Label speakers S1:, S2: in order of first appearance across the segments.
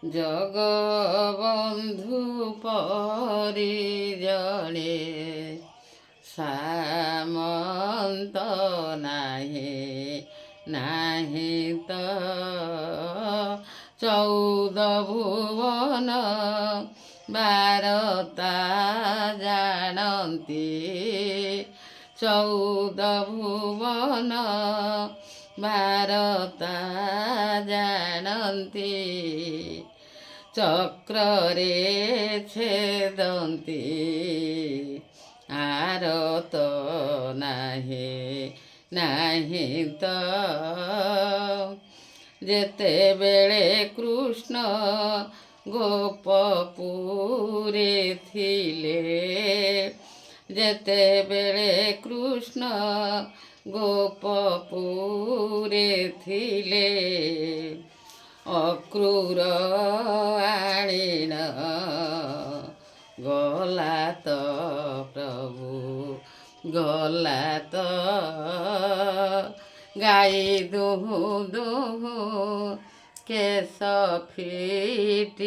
S1: ଜଗବନ୍ଧୁ ପରି ଜଣେ ସାମନ୍ତ ନାହିଁ ତ 14 ଭୁବନ ବାରତା ଜାଣନ୍ତି 14 ଭୁବନ ବାରତା ଜାଣନ୍ତି ଚକ୍ରରେ ଛେଦନ୍ତି ଆରତ ନାହିଁ ତ ଯେତେବେଳେ କୃଷ୍ଣ ଗୋପପୁରେ ଥିଲେ ଯେତେବେଳେ କୃଷ୍ଣ ଗୋପପୁରେ ଥିଲେ ଅକ୍ରୂର ଆଣିଣ ଗଲା ତ ପ୍ରଭୁ ଗଲା ତ ଗାଈ ଦୁହୁଁ କେଶ ଫିଟିଗଲା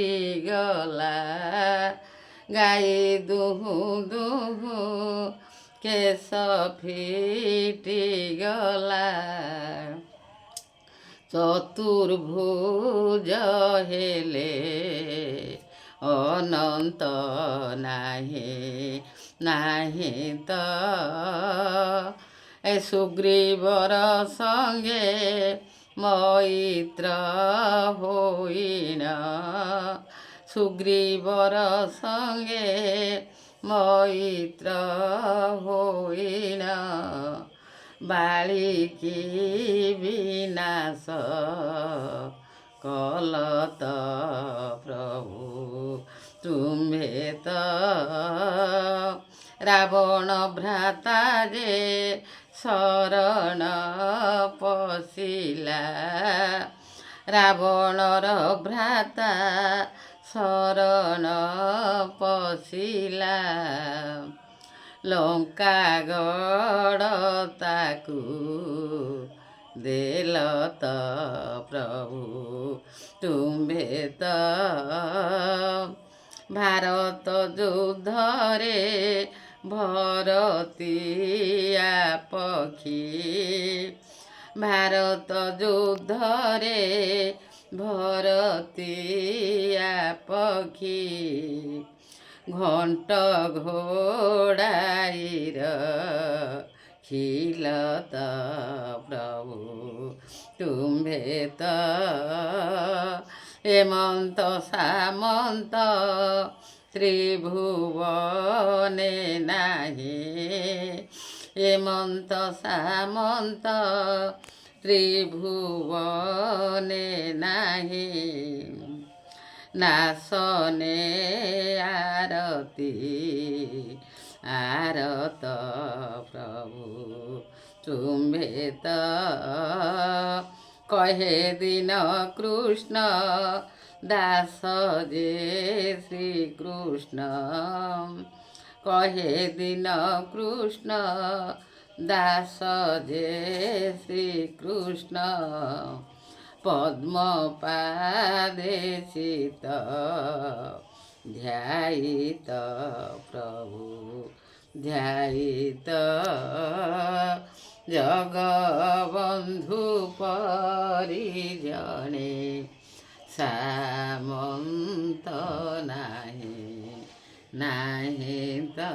S1: ଗାଈ ଦୁହୁଁ କେଶ ଫିଟିଗଲା ଚତୁର୍ଭୁଜ ହେଲେ ଅନନ୍ତ ନାହିଁ ତ ଏ ସୁଗ୍ରୀବର ସଙ୍ଗେ ମୈତ୍ର ହୋଇଣ ସୁଗ୍ରୀବର ସଙ୍ଗେ ମୈତ୍ର ହୋଇଣ ବାଳିକି ବିନାଶ କଲ ତ ପ୍ରଭୁ ତୁମ୍ଭେ ତ ରାବଣ ଭ୍ରାତା ଯେ ଶରଣ ପଶିଲା ରାବଣର ଭ୍ରାତା ଶରଣ ପଶିଲା ଲଙ୍କାଗଡ଼ ତାକୁ ଦେଲ ତ ପ୍ରଭୁ ତୁମ୍ଭେ ତ ଭାରତ ଯୁଦ୍ଧରେ ଭରତିଆ ପକ୍ଷୀ ଭାରତ ଯୁଦ୍ଧରେ ଭରତିଆ ପକ୍ଷୀ ଘଣ୍ଟ ଘୋଡ଼ାଇର ଖିଲ ତ ପ୍ରଭୁ ତୁମ୍ଭେ ତ ହେମନ୍ତ ସାମନ୍ତ ତ୍ରିଭୁବନେ ନାହିଁ ହେମନ୍ତ ସାମନ୍ତ ତ୍ରିଭୁବନେ ନାହିଁ ନାଶନେ ଆରତ ପ୍ରଭୁ ତୁମ୍ଭେ ତ କହେ ଦିନ କୃଷ୍ଣ ଦାସ ଯେ ଶ୍ରୀକୃଷ୍ଣ କହେ ଦିନ କୃଷ୍ଣ ଦାସ ଯେ ଶ୍ରୀକୃଷ୍ଣ ପଦ୍ମପାଦେ ଚିତ ଧ୍ୟାୟିତ ପ୍ରଭୁ ଧ୍ୟାୟିତ ଜଗବନ୍ଧୁ ପରି ଜଣେ ସାମନ୍ତ ନାହିଁ ତ